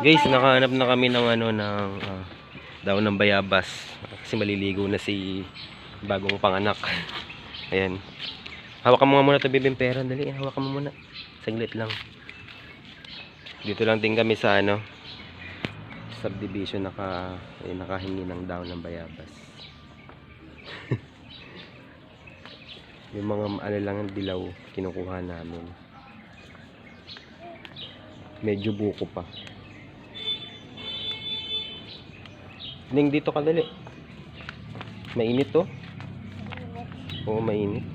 Guys, nakahanap na kami ng ano ng daon ng bayabas kasi maliligo na si bagong panganak. Ayan. Hawakan mo nga muna 'to, bibing pera, dali. Hawakan mo muna. Saglit lang. Dito lang din kami sa ano subdivision nakahingi ng daon ng bayabas. Yung mga ano lang ang dilaw kinukuha namin. Medyo buko pa. Ning dito ka dali. Mainit to? Oo, mainit.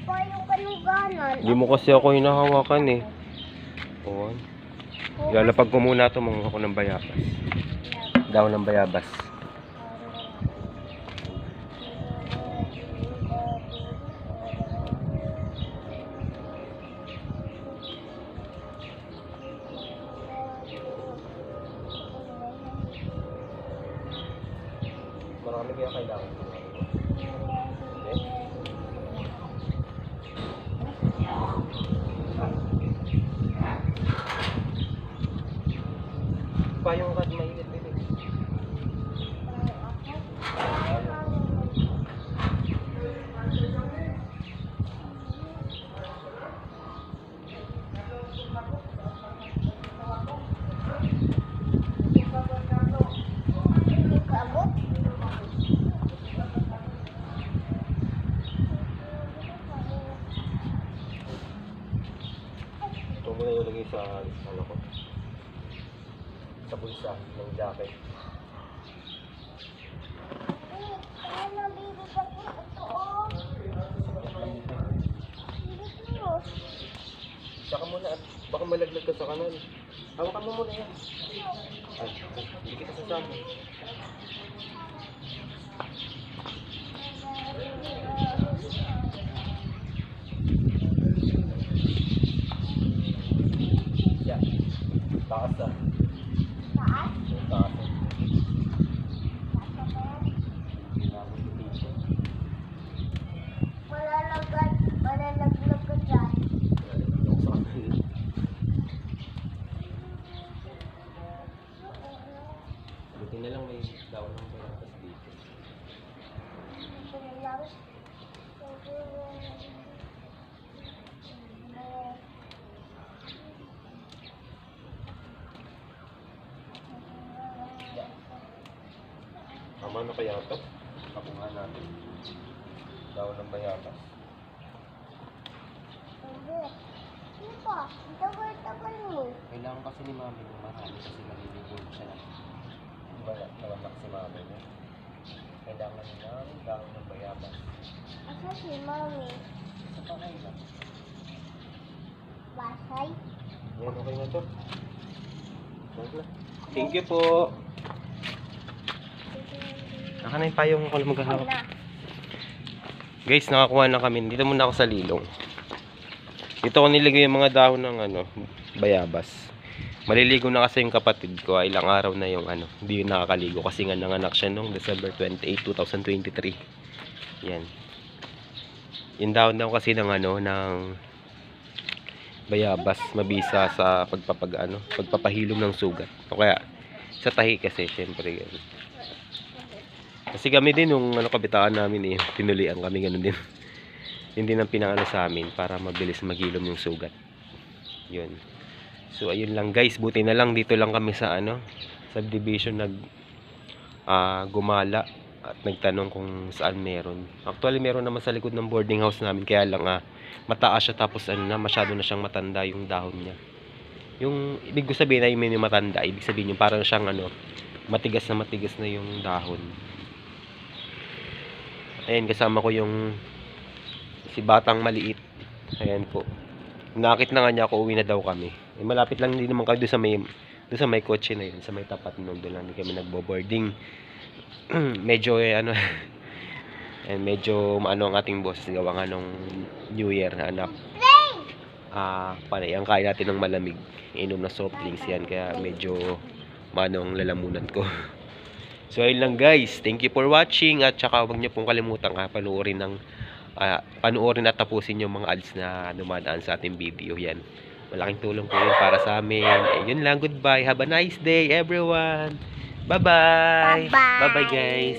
Pa yung kanuganan. Hindi mo kasi ako hinahawakan eh. Oo. Ilalapag ko muna ito mga ako ng bayabas. Daw ng bayabas. Marami kaya kailangan. Payong kat mainit din eh. Ito mo na yung lagay sa ano ko. Sa bulsa ng jacket. Saka muna at baka malaglag ka sa kanan. Hawakan mo muna yan. Ay, hindi kita sasama. Yan. Taas ah. Taas? Taas ah. Malalaglag ka dyan. Buti na lang may daon ng bayabas dito. Tama na kaya ito? Kapungan natin. Daon ng bayabas. Hindi pa. Tagal mo. Kailangan kasi ni mami ng marami kasi maliligo siya na. Malamak si mami niya. Kailangan ng daon ng bayabas. Asa si mami? Sa pakay lang. Basay? Yan, okay na to. Thank you po. Naka na yung payong ako na maghahawak. Guys, nakakuha na kami. Dito muna ako sa lilong. Dito ko nilagay yung mga dahon ng ano, bayabas. Maliligo na kasi yung kapatid ko. Ilang araw na yung ano, hindi yung nakakaligo kasi nga nanganak siya noong December 28, 2023. Yan. Yung dahon daw kasi ng ano, ng bayabas mabisa sa pagpapahilom ng sugat. O kaya sa tahi kasi syempre yan. Kasi kami din nung ano kabitaan namin eh, tinulian kami ganun din. Yun din ang pinangano sa amin para mabilis maghilom yung sugat. Yun. So ayun lang guys, buti na lang dito lang kami sa ano, subdivision gumala at nagtanong kung saan meron. Actually meron naman sa likod ng boarding house namin, kaya lang mataas siya tapos ano na, masyado na siyang matanda yung dahon niya. Yung ibig ko sabihin ay yung matanda, ibig sabihin yung parang siyang ano, matigas na yung dahon. Ayan, kasama ko yung si batang maliit. Ayan po. Nakit na nga niya ako, uwi na daw kami. Eh, malapit lang din naman kami doon sa may kotse na yun, sa may tapat nung doon lang din kami nagbo-boarding. Medyo ano medyo maano ang ating boss gawa nga nung New Year na anak. Panay ang kain natin ng malamig, inom na soft drinks yan, kaya medyo maano ang lalamunan ko. So ayun lang guys, thank you for watching at saka huwag niyo pong kalimutan panoorin at tapusin yung mga ads na dumadaan sa ating video yan. Malaking tulong po yun para sa amin. Eh, yun lang. Goodbye. Have a nice day, everyone. Bye-bye. Bye-bye. Bye-bye, guys.